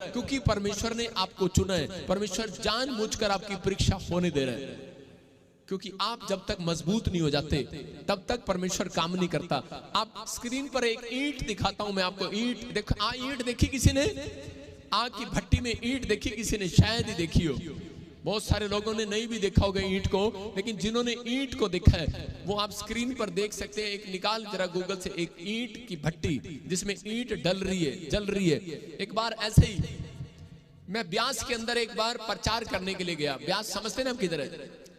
क्योंकि परमेश्वर ने आपको चुना है। परमेश्वर जानबूझकर आपकी परीक्षा होने दे रहे हैं, क्योंकि आप जब तक मजबूत नहीं हो जाते तब तक परमेश्वर काम नहीं करता। आप स्क्रीन पर एक ईंट दिखाता हूं मैं आपको। ईंट देख, ईंट देखी किसी ने? आग की भट्टी में ईंट देखी किसी ने? शायद ही देखी हो। बहुत सारे लोगों ने नहीं भी देखा होगा ईंट को, लेकिन जिन्होंने ईंट को देखा है वो आप स्क्रीन पर देख सकते हैं। एक निकाल जरा गूगल से, एक ईंट की भट्टी जिसमें ईंट डल रही है, जल रही है। एक बार ऐसे ही मैं ब्यास के अंदर एक बार प्रचार करने के लिए गया। ब्यास समझते ना हम किधर है?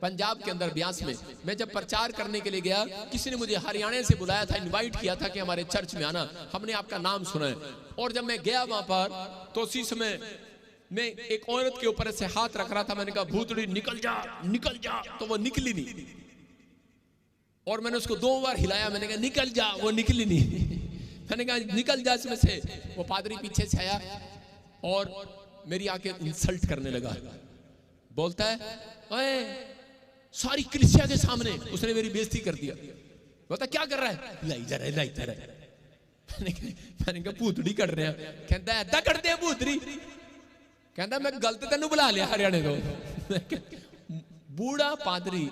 पंजाब के अंदर ब्यास में मैं जब प्रचार करने के लिए गया, किसी ने मुझे हरियाणा से बुलाया था, इनवाइट किया था कि हमारे चर्च में आना, हमने आपका नाम सुना है। और जब मैं गया वहां पर तो उसी समय मैं एक औरत के ऊपर से हाथ रख रहा था। मैंने कहा भूतड़ी निकल जा, निकल जा, तो वो निकली नहीं। और मैंने उसको 2 बार हिलाया, मैंने कहा निकल जा, वो निकली नहीं। मैंने कहा निकल जा इसमें से। वो पादरी पीछे से आया और मेरी आके इंसल्ट करने लगा। बोलता है ओए, सारी कलीसिया के सामने उसने मेरी बेइज्जती कर दिया। बोलता क्या कर रहा है? लाई जा रहा है, लाई जा रहा है। मैंने कहा भूतड़ी कर रहे हैं। कहता है ऐदा करते हैं भूतड़ी? कहता मैं गलत तेन बुला लिया हरियाणे तो। बूढ़ा पादरी,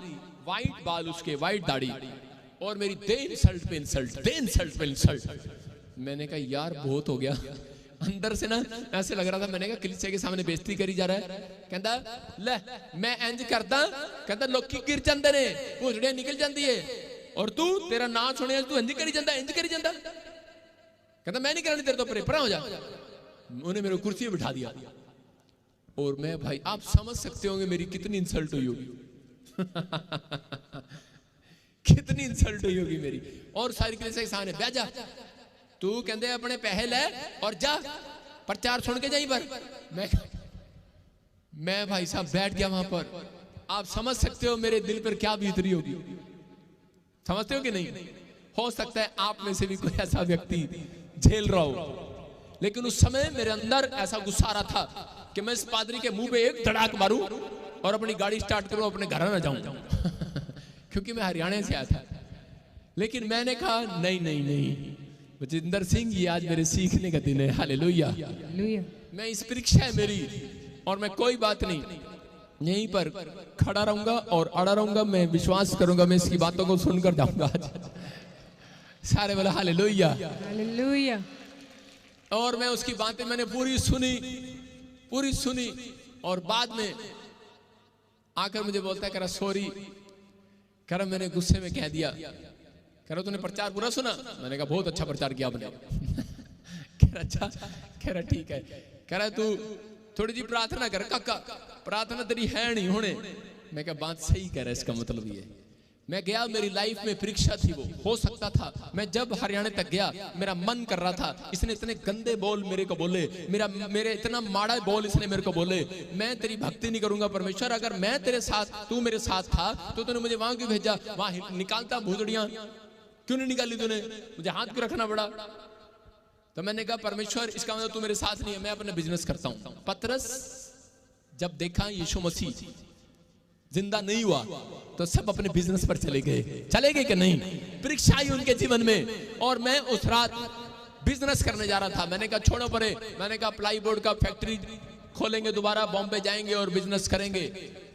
वाइट बाल उसके, वाइट दाढ़ी, और मेरी दे इंसल्ट पे इंसल्ट, दे इंसल्ट पे इंसल्ट। मैंने कहा यार बहुत हो गया। अंदर से ना ऐसे लग रहा था, मैंने कहा कलीसिया के सामने बेइज्जती करी जा रहा है। कहता ले मैं इंज करदा, कहता लोकी गिर जांदे ने, भूतड़ियां निकल जांदी है, और तू तेरा नाम सुने तू इंज करी जांदा, इंज करी जांदा। कहता मैं नहीं करनी तेरे तो, परे हो जा। उन्हें मेरे कुर्सी पे बिठा दिया। और मैं, भाई आप समझ सकते होंगे मेरी कितनी इंसल्ट हुई होगी। कितनी इंसल्ट हुई होगी मेरी। और सारी कलीसिया के सामने बैठ जा, तू कहते अपने पैसे ले और जा प्रचार सुन के जाई पर। मैं भाई साहब बैठ गया वहां पर। आप समझ सकते हो मेरे दिल पर क्या बीत रही होगी। समझते हो कि नहीं? हो सकता है आप में से भी कोई ऐसा व्यक्ति झेल रहा हो, लेकिन उस समय मेरे अंदर ऐसा गुस्सा आ रहा था कि मैं इस पादरी के मुंह पे एक धड़ाक मारूं और अपनी गाड़ी स्टार्ट करूं, अपने घर ना जाऊं। क्योंकि मैं हरियाणा से आया था। लेकिन मैंने कहा नहीं नहीं नहीं, बजिंदर सिंह ये आज मेरे सीखने का दिन है। हालेलुया। मैं इस परीक्षा है मेरी, और मैं कोई बात नहीं यहीं पर खड़ा रहूंगा और अड़ा रहूंगा। मैं विश्वास करूंगा, मैं इसकी बातों को सुनकर जाऊंगा आज। सारे बोला हालेलुया, हालेलुया। और मैं उसकी बातें मैंने पूरी सुनी, और बाद में आकर मुझे बोलता है, कह रहा सॉरी, कह रहा मैंने गुस्से में कह दिया। कह रहा तूने प्रचार पूरा सुना? मैंने कहा बहुत अच्छा प्रचार किया आपने। कह रहा अच्छा, कह रहा ठीक है। कह रहा तू थोड़ी जी प्रार्थना कर काका, प्रार्थना तेरी है नहीं होने। मैं कहा बात सही कह रहा है, इसका मतलब ये। मैं गया, मेरी लाइफ में परीक्षा थी वो। हो सकता था मैं जब हरियाणा तक गया, मेरा मन कर रहा था, इसने इतने गंदे बोल मेरे को बोले, मेरे इतना माड़ा बोल इसने मेरे को बोले, मैं तेरी भक्ति नहीं करूंगा परमेश्वर। अगर मैं तेरे साथ, तू मेरे साथ था तो तूने मुझे वहां क्यों भेजा? वहां निकालता भूतड़ियां, क्यों नहीं निकाली तूने? मुझे हाथ क्यों रखना पड़ा? तो मैंने कहा परमेश्वर इसका मतलब तू मेरे साथ नहीं है, मैं अपना बिजनेस करता हूं। पतरस जब देखा यीशु मसीह जिंदा नहीं हुआ तो सब अपने बिजनेस पर चले गए कि नहीं? परीक्षा आई उनके जीवन में। और मैं उस रात बिजनेस करने जा रहा था। मैंने कहा छोड़ो परे, मैंने कहा प्लाई बोर्ड का फैक्ट्री खोलेंगे, दोबारा बॉम्बे जाएंगे और बिजनेस करेंगे,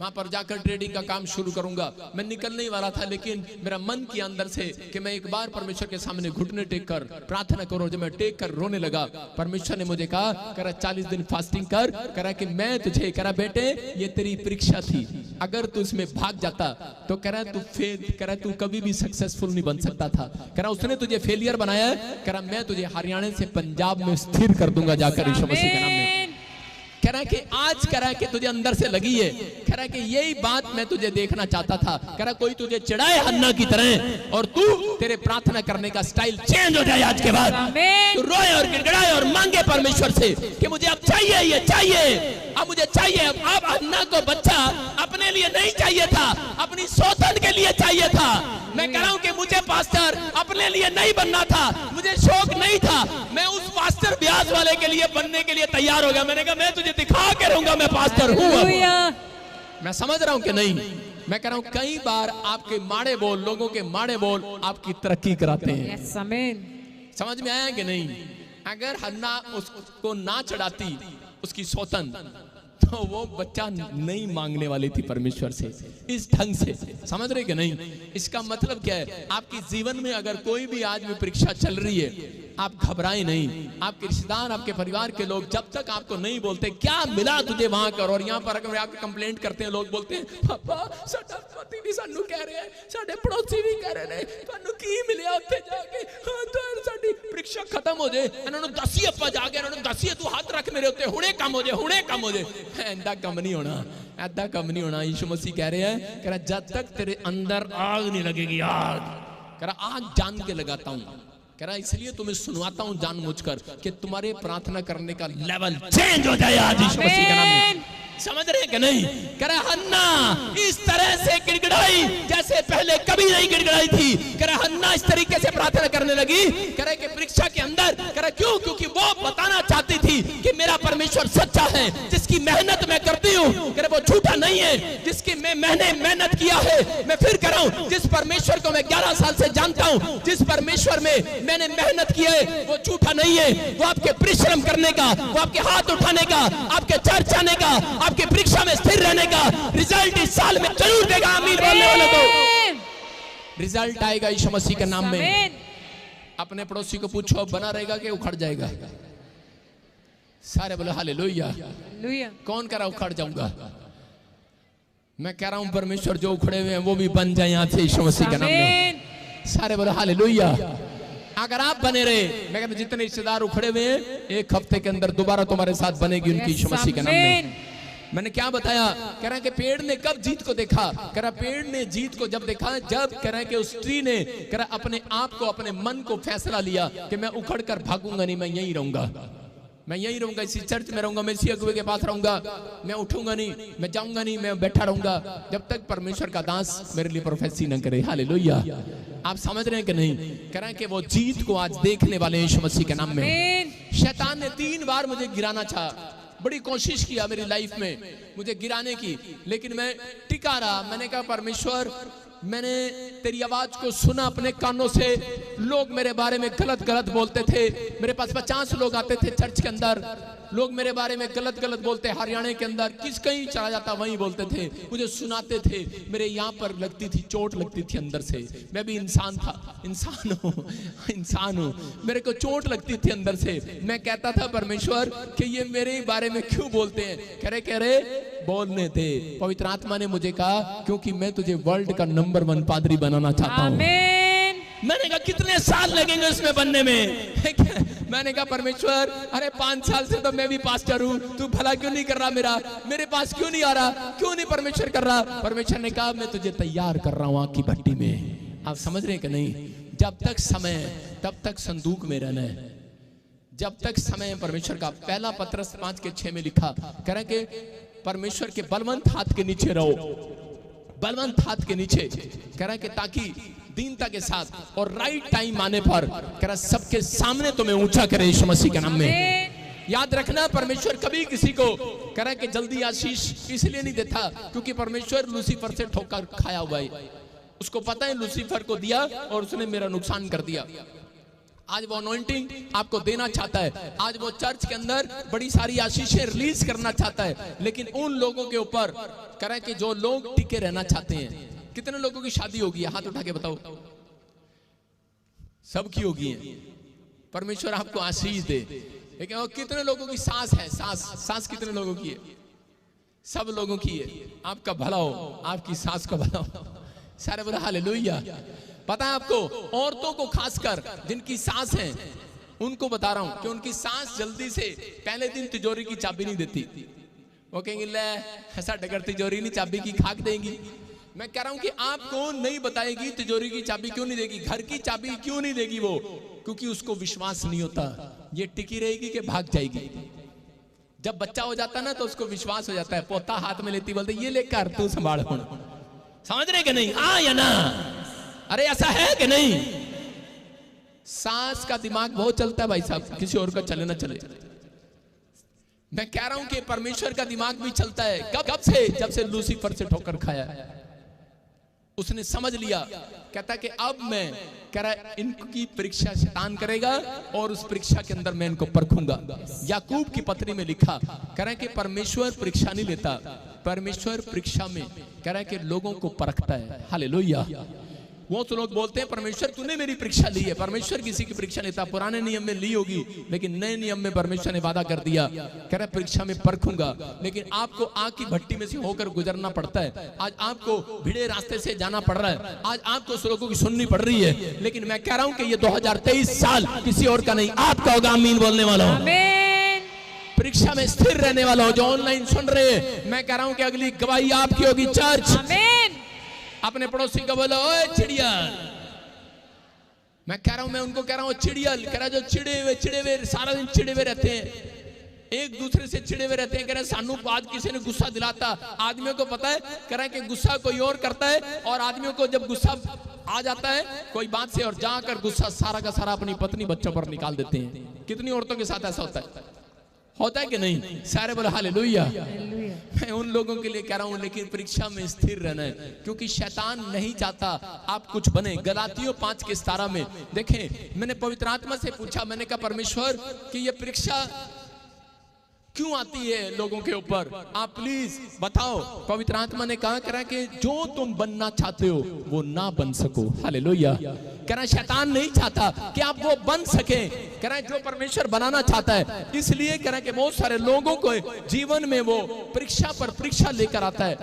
वहां पर जाकर ट्रेडिंग का काम शुरू करूंगा। मैं निकलने ही वाला था, लेकिन मेरा मन किया अंदर से कि मैं एक बार परमेश्वर के सामने घुटने टेक कर प्रार्थना करो। जब मैं टेक कर रोने लगा, परमेश्वर ने मुझे कहा, करा 40 दिन फास्टिंग कर, करा कि मैं तुझे, करा बेटे ये तेरी परीक्षा थी, अगर तू इसमें भाग जाता तो करा तू फेल, करा तू कभी भी सक्सेसफुल नहीं बन सकता था। करा उसने तुझे फेलियर बनाया, करा मैं तुझे हरियाणा से पंजाब में स्थिर कर दूंगा जाकर यीशु मसीह के नाम में। कह रहा कि आज कह रहा कि तुझे अंदर से लगी है, कह रहा कि यही बात मैं तुझे देखना चाहता था। कह रहा कोई तुझे चिढ़ाए हन्ना की तरह, और तू तेरे प्रार्थना करने का स्टाइल चेंज हो जाए आज के बाद। तू रोए और गिड़गिड़ाए और मांगे परमेश्वर से कि मुझे अब चाहिए, ये चाहिए, अब मुझे चाहिए। अब हन्ना को बच्चा अपने लिए नहीं चाहिए था, अपनी सौतन के लिए चाहिए था। मैं कह रहा हूं कि मुझे पास्टर अपने लिए नहीं बनना था, मुझे शौक नहीं था, मैं उस पास्टर ब्यास वाले के लिए बनने के लिए तैयार हो गया। मैंने कहा मैं तुझे दिखा के रहूंगा मैं पास्टर हूं। मैं समझ रहा हूं कि नहीं? मैं कह रहा हूं कई बार आपके माड़े बोल, लोगों के माड़े बोल आपकी तरक्की कराते हैं। समझ में आया कि नहीं? अगर हन्ना उसको ना चढ़ाती उसकी सौतन, तो वो बच्चा नहीं मांगने वाली थी परमेश्वर से इस ढंग से। समझ रहे कि नहीं? इसका मतलब क्या है? आपके जीवन में अगर कोई भी आज भी परीक्षा चल रही है, आप घबराए नहीं। आपके रिश्तेदार, आपके परिवार के लोग जब तक आपको नहीं बोलते क्या मिला तुझे वहां कर, और यहाँ पर अगर आपके कंप्लेंट करते हैं, लोग बोलते हैं पापा साडा पति भी सानू कह रहे हैं, साडे पड़ोसी भी कह रहे हैं तुहानू की मिलिया उत्थे जाके, हां तो साडी परीक्षा खत्म हो जाए, इन्हां नूं दसी आपां जाके इन्हां नूं दसी तू हाथ रख मेरे उत्ते, हुणे काम हो जाए, हुणे काम हो जाए। ऐदा काम नहीं होना, ऐदा काम नहीं होना। यीशु मसीह कह रहे हैं, कह रहा जब तक तेरे अंदर आग नहीं लगेगी, आग, कह रहा आग जान के लगाता हूं, कह रहा इसलिए तुम्हें सुनवाता हूं जानबूझकर कि तुम्हारे प्रार्थना करने का लेवल चेंज हो जाए आज यीशु मसीह के नाम में। समझ रहे कि नहीं? कह रहा हन्ना इस तरह से गिड़गिड़ाई जैसे पहले कभी नहीं गिड़गिड़ाई थी। कह रहा हन्ना इस तरीके से प्रार्थना करने लगी, कह रहा कि परीक्षा के अंदर, कह रहा क्यों? क्योंकि वो बताना चाहती थी कि मेरा परमेश्वर सच्चा है, जिसकी मेहनत मैं करती हूँ, कह रहा वो झूठा नहीं है, जिसकी मैंने मेहनत किया है, मैं फिर कर रहा हूँ, जिस परमेश्वर को मैं 11 साल से जानता हूँ, जिस परमेश्वर में मैंने मेहनत की है वो झूठा नहीं है। वो आपके परिश्रम करने का, वो आपके हाथ उठाने का, आपके चर्च आने का, आपके परीक्षा में स्थिर रहने का रिजल्ट इस साल में जरूर देगा। आमीन बोलने वालों को रिजल्ट आएगा यीशु मसीह के नाम में। अपने पड़ोसी को पूछो बना रहेगा कि उखड़ जाएगा? सारे बोले हालेलुया। कौन कह रहा उखड़ जाऊंगा? मैं कह रहा हूं परमेश्वर जो उखड़े हुए हैं वो भी बन जाए यहां से यीशु मसीह के नाम में। सारे बोले हालेलुया। अगर आप बने रहे, मैं कहता जितने रिश्तेदार उखड़े हुए हैं एक हफ्ते के अंदर दोबारा तुम्हारे साथ बनेगी उनकी यीशु मसीह के नाम में। मैंने क्या बताया? कह रहा है कि पेड़ ने कब जीत को देखा? कह रहा पेड़ ने जीत को जब देखा, जब कह रहा है कि उस ट्री ने कह रहा अपने आप को, अपने मन को फैसला लिया कि मैं उखड़ कर भागूंगा नहीं, मैं यहीं रहूंगा, मैं यहीं रहूंगा, इसी चर्च में रहूंगा, मैं इसी अगुवे के पास रहूंगा, मैं उठूंगा नहीं, मैं जाऊंगा नहीं, मैं बैठा रहूंगा जब तक परमेश्वर का दास मेरे लिए प्रोफेसी न करे। हालेलुया। आप समझ रहे हैं कि नहीं? कह रहे हैं कि वो जीत को आज देखने वाले यीशु मसीह के नाम में। शैतान ने 3 बार मुझे गिराना चाहा, बड़ी कोशिश किया मेरी लाइफ में मुझे गिराने की, लेकिन मैं टिका रहा। मैंने कहा परमेश्वर, मैंने तेरी आवाज को सुना अपने कानों से। लोग मेरे बारे में गलत गलत बोलते थे, मेरे पास 50 लोग आते थे चर्च के अंदर, लोग मेरे बारे में गलत गलत बोलते, हरियाणा के अंदर किस कहीं चला जाता वहीं बोलते थे, मुझे सुनाते थे, मेरे यहाँ पर लगती थी, चोट लगती थी अंदर से। मैं भी इंसान था, इंसान हूँ, मेरे को चोट लगती थी अंदर से। मैं कहता था परमेश्वर कि ये मेरे बारे में क्यों बोलते हैं? कह रहे बोलने थे। पवित्र आत्मा ने मुझे कहा क्योंकि मैं तुझे वर्ल्ड का नंबर 1 पादरी बनाना चाहता हूँ। मैंने कहा कितने साल लगेंगे उसमें बनने में? मैंने कहा परमेश्वर, अरे 5 साल से तो मैं भी पास्टर हूँ, तू भला क्यों नहीं कर रहा? मेरे पास क्यों नहीं आ रहा? क्यों नहीं परमेश्वर कर रहा? परमेश्वर ने कहा मैं तुझे तैयार कर रहा हूँ आग की भट्टी में। आप समझ रहे हैं कि नहीं? जब तक समय है तब तक संदूक में रहना है। जब तक समय, परमेश्वर का पहला पत्रस 5:6 में लिखा, कह रहे कि परमेश्वर के बलवंत हाथ के नीचे रहो, बलवंत हाथ के नीचे, कह रहा है कि ताकि दीनता के साथ और राइट टाइम आने पर कह रहा सबके सामने तुम्हें ऊंचा करे यीशु मसीह के नाम में। याद रखना परमेश्वर कभी किसी को कह रहा है कि जल्दी आशीष इसलिए नहीं देता क्योंकि परमेश्वर लूसीफर से ठोकर खाया हुआ है। उसको पता है लूसीफर को दिया और उसने मेरा नुकसान कर दिया। आज वो अनॉइंटिंग आपको देना चाहता है, आज वो चर्च के अंदर बड़ी सारी आशीषें रिलीज करना चाहता है, लेकिन उन लोगों के ऊपर कह रहा है कि जो लोग टिके रहना चाहते हैं। कितने लोगों की शादी होगी है? हाथ उठा के बताओ। सबकी होगी है। परमेश्वर आपको आशीष दे। लेकिन और कितने लोगों की सांस है? सांस कितने लोगों की है? सब लोगों की है। आपका भला हो, आपकी सांस का भला हो। सारे बोले हालेलुया। पता है आपको, औरतों को खासकर जिनकी सांस है उनको बता रहा हूं कि उनकी सांस जल्दी से पहले दिन तिजोरी की चाबी नहीं देती। वो कहेंगे ले ऐसा डगर तिजोरी नहीं चाबी की खाक देंगी। मैं कह रहा हूं कि आपको नहीं बताएगी तिजोरी की चाबी क्यों नहीं देगी, घर की चाबी क्यों नहीं देगी वो, क्योंकि उसको विश्वास नहीं होता ये टिकी रहेगी कि भाग जाएगी। जब बच्चा हो जाता है ना तो उसको विश्वास हो जाता है, पोता हाथ में लेती बोलते ये लेकर तू संभाल। समझ रहे कि नहीं? हाँ या ना? अरे ऐसा है कि नहीं? सांस का दिमाग बहुत चलता है भाई साहब, किसी और का चले ना चले। मैं कह रहा हूं कि परमेश्वर का दिमाग भी चलता है। कब से? जब से लूसीफर से ठोकर खाया। उसने समझ लिया, कहता कि अब मैं कह रहा इनकी परीक्षा शैतान करेगा और उस परीक्षा के अंदर मैं इनको परखूंगा। याकूब की पत्री में लिखा, कह रहा है कि परमेश्वर परीक्षा नहीं लेता, परमेश्वर परीक्षा में कह रहा है कि लोगों को परखता है। हालेलुया। वो तो लोग बोलते हैं परमेश्वर तूने मेरी परीक्षा ली है। परमेश्वर किसी की परीक्षा लेता, पुराने नियम में ली होगी, लेकिन नए नियम में परमेश्वर ने वादा कर दिया, कह रहा परीक्षा में परखूंगा। लेकिन आपको आग की भट्टी में से होकर गुजरना पड़ता है। आज आपको भिड़े रास्ते से जाना पड़ रहा है, आज आपको उस लोगों की सुननी पड़ रही है, लेकिन मैं कह रहा हूं कि ये 2023 साल किसी और का नहीं, आपका होगा। आमीन बोलने वाला हूं। परीक्षा में स्थिर रहने वाला हो। जो ऑनलाइन सुन रहे हैं, मैं कह रहा हूं कि अगली गवाही आपकी होगी। चर्च अपने पड़ोसी को बोलो, ओए चिड़िया। मैं कह रहा हूं, मैं उनको कह रहा हूं चिड़िया, कह रहा जो चिड़े हुए सारा दिन चिड़े हुए रहते हैं, एक दूसरे से चिड़े हुए रहते हैं। कह रहे सानू आज किसी ने गुस्सा दिलाता, आदमियों को पता है कह रहे कि गुस्सा कोई और करता है, और आदमियों को जब गुस्सा आ जाता है कोई बात से और जाकर गुस्सा सारा का सारा अपनी पत्नी बच्चों पर निकाल देते हैं। कितनी औरतों के साथ ऐसा होता है कि नहीं? सारे बोले हालेलुया। मैं उन लोगों के लिए कह रहा हूं, लेकिन परीक्षा में स्थिर रहना है, क्योंकि शैतान नहीं चाहता आप कुछ बने। गलातियों 5:17 में देखें, मैंने पवित्र आत्मा से पूछा, मैंने कहा परमेश्वर कि ये परीक्षा क्यों आती है लोगों के ऊपर, आप प्लीज बताओ। पवित्र आत्मा ने कहा करा कि जो तुम बनना चाहते हो वो ना बन सको। हालेलुया। कह रहा शैतान नहीं चाहता कि आप वो बन सके, कह रहा जो परमेश्वर बनाना चाहता है, इसलिए कह रहा कि बहुत सारे लोगों को जीवन में वो परीक्षा पर परीक्षा लेकर आता है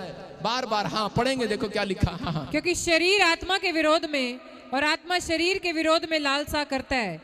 बार बार। हाँ पढ़ेंगे, देखो क्या लिखा। हाँ, क्योंकि शरीर आत्मा के विरोध में और आत्मा शरीर के विरोध में लालसा करता है,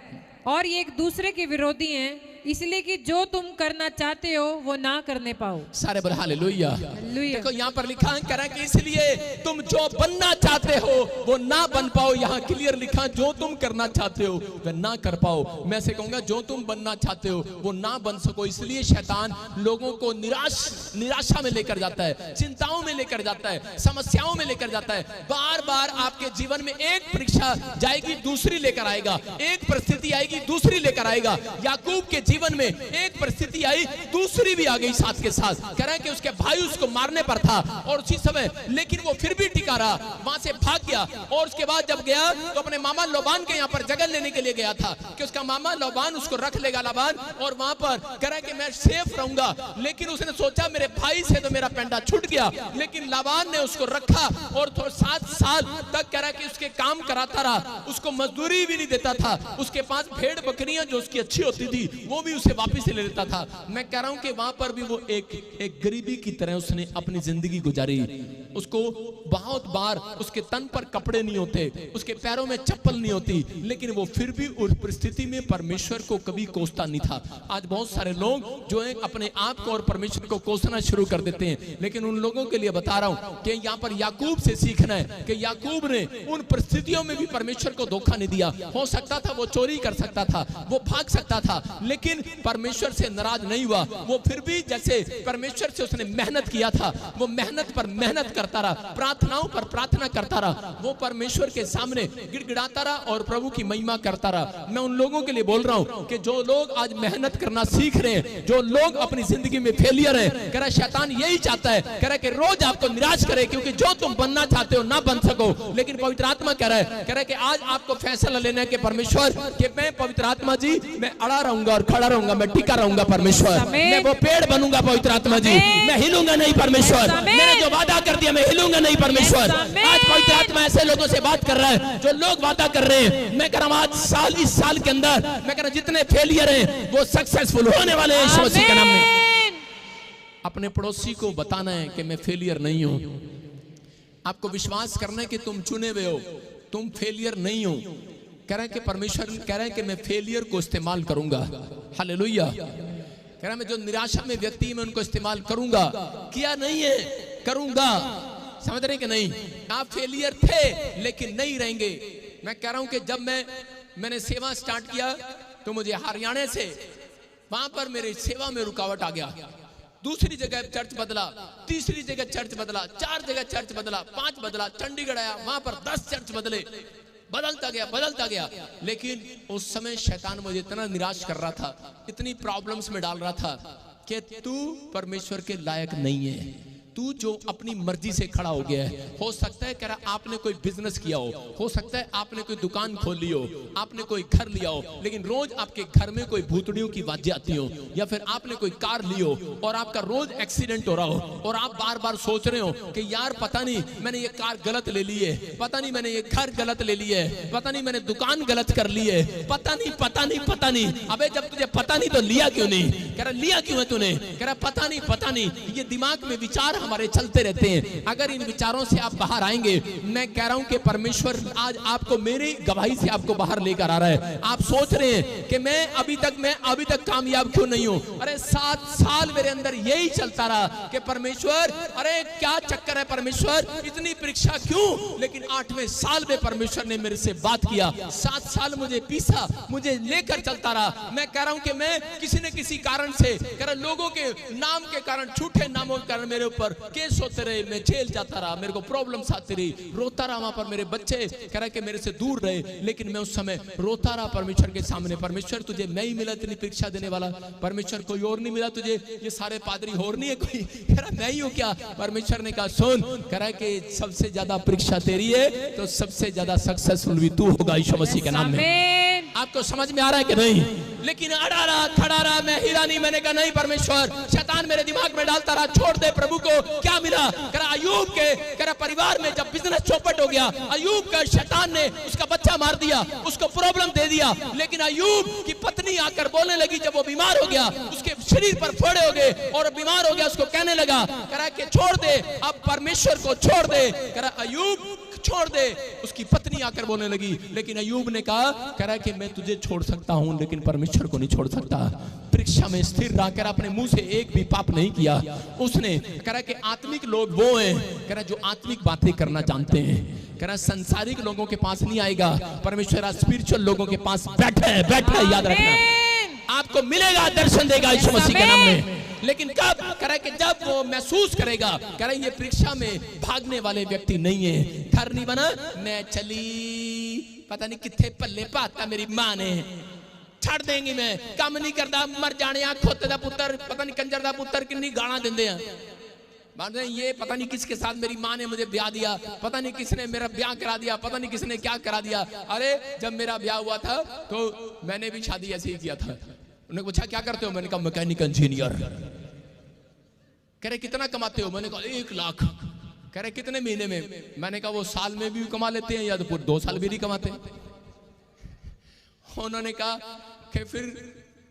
और ये एक दूसरे के विरोधी हैं, इसलिए कि जो तुम करना चाहते हो वो ना करने पाओ। सारे बोले हालेलुया। देखो यहाँ पर लिखा है, कह रहा है कि इसलिए तुम जो बनना चाहते हो वो ना बन पाओ। यहाँ क्लियर लिखा, जो तुम करना चाहते हो वह ना कर पाओ। मैं से कहूंगा जो तुम बनना चाहते हो वो ना बन सको, इसलिए शैतान लोगों को निराशा में लेकर जाता है, चिंताओं में लेकर जाता है, समस्याओं में लेकर जाता है। बार बार आपके जीवन में एक परीक्षा जाएगी दूसरी लेकर आएगा, एक परिस्थिति आएगी दूसरी लेकर आएगा। याकूब के जीवन में एक परिस्थिति आई, दूसरी भी आ गई साथ के साथ। कह रहा है कि उसके भाई उसको मारने पर था और उसी समय, लेकिन वो फिर भी टिका रहा, वहां से भाग गया। और उसके बाद जब गया तो अपने मामा लोबान के यहाँ पर जगह लेने के लिए गया था कि उसका मामा लोबान उसको रख लेगा लाबान, और वहां पर कह रहा है कि मैं सेफ रहूंगा। लेकिन उसने सोचा मेरे भाई से तो मेरा पेंडा छूट गया, लेकिन लाबान ने उसको रखा और 7 साल तक कह रहा है कि उसके काम कराता रहा, उसको मजदूरी भी नहीं देता था। उसके पास भेड़ बकरियां जो उसकी अच्छी होती थी वो भी उसे वापस ले लेता था। मैं कह रहा हूं कि वहां पर भी वो एक गरीबी की तरह उसने अपनी जिंदगी गुजारी। उसको बहुत बार उसके तन पर कपड़े नहीं होते, उसके पैरों में चप्पल नहीं होती, लेकिन वो फिर भी उस परिस्थिति में परमेश्वर को कभी कोसता नहीं था। आज बहुत सारे लोग जो है अपने आप को और परमेश्वर को कोसना शुरू कर देते हैं, लेकिन उन लोगों के लिए बता रहा हूं कि यहाँ पर याकूब से सीखना है कि याकूब ने उन परिस्थितियों में भी परमेश्वर को धोखा नहीं दिया। हो सकता था वो चोरी कर सकता था, वो भाग सकता था, लेकिन परमेश्वर से नाराज नहीं हुआ। वो फिर भी जैसे परमेश्वर से उसने मेहनत किया था, वो मेहनत पर मेहनत करता रहा, प्रार्थनाओं पर प्रार्थना करता रहा, वो परमेश्वर के सामने गिड़गिड़ाता रहा और प्रभु की महिमा करता रहा। मैं उन लोगों के लिए बोल रहा हूं कि जो लोग आज मेहनत करना सीख रहे हैं, जो लोग अपनी जिंदगी में फेलियर हैं, कह रहा शैतान यही चाहता है, कह रहा कि रोज आपको निराश करे, क्योंकि जो तुम बनना चाहते हो ना बन सको। लेकिन पवित्र आत्मा कह रहा है कि आज आपको फैसला लेना है कि परमेश्वर कि मैं पवित्र आत्मा जी मैं अड़ा रहूंगा और खड़ा रहूंगा, मैं टिका रहूंगा परमेश्वर, मैं वो पेड़ बनूंगा पवित्र आत्मा जी, मैं हिलूंगा नहीं परमेश्वर, मैंने जो वादा कर दिया मैं हिलूंगा नहीं परमेश्वर। आज पवित्र आत्मा ऐसे लोगों से बात कर रहा है जो लोग वादा कर रहे हैं। मैं कह रहा हूं इस साल के अंदर मैं कह रहा जितने फेलियर हैं वो सक्सेसफुल होने वाले हैं यीशु मसीह के नाम में। अपने पड़ोसी को बताना है कि मैं फेलियर नहीं हूं। आपको विश्वास करना है कि तुम चुने हुए हो, तुम फेलियर नहीं हो। कह रहे हैं कि परमेश्वर कह रहे हैं कि मैं फेलियर को इस्तेमाल करूंगा। हालेलुया। कह रहा है मैं जो निराशा में व्यक्ति मैं उनको इस्तेमाल करूंगा, किया नहीं है करूंगा। समझ रहे कि नहीं? आप फेलियर थे लेकिन नहीं रहेंगे। मैं कह रहा हूं कि जब मैंने सेवा स्टार्ट किया तो मुझे हरियाणा से वहां पर मेरी सेवा में रुकावट आ गया। दूसरी जगह चर्च बदला, तीसरी जगह चर्च बदला, 4 जगह चर्च बदला, 5 बदला, चंडीगढ़ आया वहां पर 10 चर्च बदले, बदलता गया। लेकिन उस समय शैतान मुझे इतना निराश कर रहा था, इतनी प्रॉब्लम्स में डाल रहा था कि तू परमेश्वर के लायक नहीं है, तू जो अपनी मर्जी से खड़ा हो गया है, हो सकता है कह रहा आपने कोई बिजनेस किया हो सकता है आपने कोई दुकान खोल ली हो, आपने कोई घर लिया हो, लेकिन रोज आपके घर में कोई भूतड़ियों की आवाजें आती हो, या फिर आपने कोई कार ली हो और आपका रोज एक्सीडेंट हो रहा हो, और आप बार बार सोच रहे हो कि यार पता नहीं मैंने ये कार गलत ले ली है, पता नहीं मैंने ये घर गलत ले ली है, पता नहीं मैंने दुकान गलत कर ली है, पता नहीं पता नहीं पता नहीं। अबे जब तुझे पता नहीं तो लिया क्यों नहीं? कह रहा लिया क्यों है तूने? कह रहा पता नहीं पता नहीं। ये दिमाग में विचार हमारे चलते रहते हैं। अगर इन विचारों से आप बाहर आएंगे, मैं कह रहा हूं कि परमेश्वर आज आपको मेरी गवाही से आपको बाहर लेकर आ रहा है। आप सोच रहे हैं कि मैं अभी तक कामयाब क्यों नहीं हूं? अरे 7 साल मेरे अंदर यही चलता रहा कि परमेश्वर अरे क्या चक्कर है परमेश्वर, इतनी परीक्षा क्यों? लेकिन 8वें साल में परमेश्वर ने मेरे से बात किया, 7 साल मुझे पीसा, मुझे लेकर चलता रहा। मैं कह रहा हूं कि मैं किसी न किसी कारण से कह रहा लोगों के नाम के कारण, झूठे नामों के कारण मेरे ऊपर केस होते रहे, मैं जेल जाता रहा, मेरे को प्रॉब्लम्स आती रही, रोता रहा। वहां पर मेरे बच्चे कह रहा कि मेरे से दूर रहे, लेकिन मैं उस समय रोता रहा परमेश्वर के सामने, परमेश्वर तुझे मैं ही मिला इतनी परीक्षा देने वाला, परमेश्वर कोई और नहीं मिला तुझे, ये सारे पादरी और नहीं है कोई, कह रहा मैं ही हूं क्या? परमेश्वर ने कहा सुन, कह रहा कि सबसे ज्यादा परीक्षा तेरी है तो सबसे ज्यादा सक्सेसफुल भी तू होगा यीशु मसीह के नाम में। आपको समझ में आ रहा है कि नहीं? लेकिन अड़ा रहा, खड़ा रहा, मैं हिला नहीं। मैंने कहा नहीं परमेश्वर, शैतान मेरे दिमाग में डालता रहा, छोड़ दे प्रभु को। क्या मिला? कह रहा अय्यूब के कह रहा परिवार में जब बिजनेस चौपट हो गया, अय्यूब का शैतान ने उसका बच्चा मार दिया, उसको प्रॉब्लम दे दिया। लेकिन अय्यूब की पत्नी आकर बोलने लगी जब वो बीमार हो गया, उसके शरीर पर फोड़े हो गए और बीमार हो गया, उसको कहने लगा कह रहा कि छोड़ दे, अब परमेश्वर को छोड़ दे। कह रहा अय्यूब छोड़ दे। उसकी पत्नी आकर बोलने लगी, लेकिन अय्यूब ने कहा कह रहा कि मैं तुझे छोड़ सकता हूं लेकिन परमेश्वर को नहीं छोड़ सकता। परीक्षा में स्थिर रहा, कह रहा अपने मुंह से एक भी पाप नहीं किया उसने। कह रहा कि आत्मिक लोग वो हैं कह रहा जो आत्मिक बातें करना जानते हैं। कह रहा संसारिक लोगों के पास नहीं आएगा, परमेश्वर आज स्पिरिचुअल लोगों के पास बैठा है, याद रखना। आपको मिलेगा, दर्शन देगा यीशु मसीह के नाम में। लेकिन कब? कह रहा कि जब वो महसूस करेगा, कह रहा ये परीक्षा में भागने वाले व्यक्ति नहीं है। घर नहीं बना, मैं चली पता नहीं कितने पल्ले पाता मेरी मां ने, छड़ देंगी मैं, काम नहीं करता, मर जाने खोते दा पुत्र, पता नहीं कंजर दा पुत्र कितनी गाना देंदे हैं। ये पता नहीं किसके साथ मेरी माँ ने मुझे ब्याह दिया, पता नहीं किसने मेरा ब्याह करा दिया, पता नहीं किसने क्या करा दिया। अरे जब मेरा ब्याह हुआ था तो मैंने भी शादी ऐसे ही किया था। उन्होंने पूछा क्या करते हो? मैंने कहा मैकेनिकल इंजीनियर। कह रहे कितना कमाते हो? मैंने कहा 1 लाख। कह रहे कितने महीने में? मैंने कहा वो साल में भी कमा लेते हैं या तो पूरे 2 साल भी नहीं कमाते। उन्होंने कहा कि फिर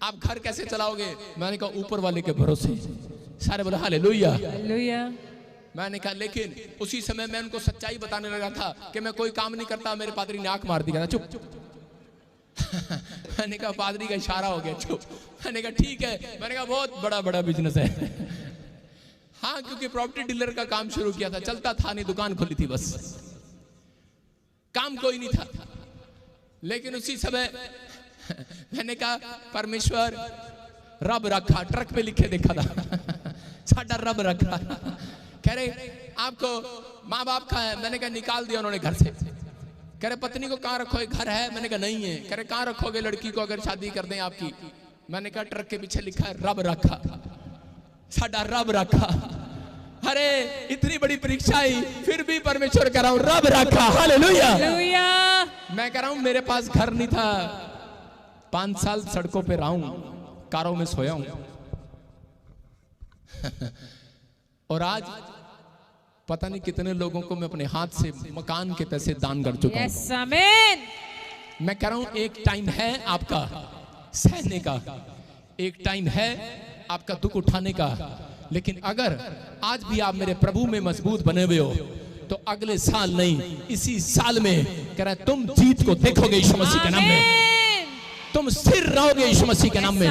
आप घर कैसे चलाओगे? मैंने कहा ऊपर वाले के भरोसे। सारे बोले हालेलुया। मैंने कहा लेकिन उसी समय मैं उनको सच्चाई बताने लगा था कि मैं कोई काम नहीं करता। मेरे पादरी ने आंख मार दी, कहता चुप। मैंने कहा पादरी का इशारा हो गया, चुप। मैंने कहा ठीक है। मैंने कहा बहुत बड़ा बिजनेस है। हाँ, क्योंकि प्रॉपर्टी डीलर का काम शुरू किया था, चलता था नहीं, दुकान खोली थी बस, काम कोई नहीं था। लेकिन उसी समय मैंने कहा परमेश्वर रब रखा, ट्रक पे लिखे देखा था साडा रब रखा। कह रहे आपको माँ बाप का है? मैंने कहा निकाल दिया उन्होंने घर से। कह रहे पत्नी को कहाँ रखोगे? घर है? मैंने कहा नहीं है। कह रहे कहाँ रखोगे लड़की को अगर शादी कर दें आपकी? मैंने कहा ट्रक के पीछे लिखा है रब रखा, साडा रब रखा। अरे इतनी बड़ी परीक्षा आई फिर भी परमेश्वर कह रहा हूं रब रखा। हालेलुया। मैं कह रहा हूं मेरे पास घर नहीं था, 5 साल सड़कों पे रहा हूं, कारों में सोया हूं और आज पता नहीं कितने लोगों को मैं अपने हाथ से मकान के पैसे दान कर चुका हूं। यस आमीन। मैं कह रहा हूं एक टाइम है आपका सहने का, एक टाइम है आपका दुख उठाने का, लेकिन अगर आज भी आप मेरे प्रभु में मजबूत बने हुए हो तो अगले साल नहीं, इसी साल में कह रहा है तुम जीत को देखोगे यीशु मसीह के नाम में, तुम स्थिर रहोगे यीशु मसीह के नाम में।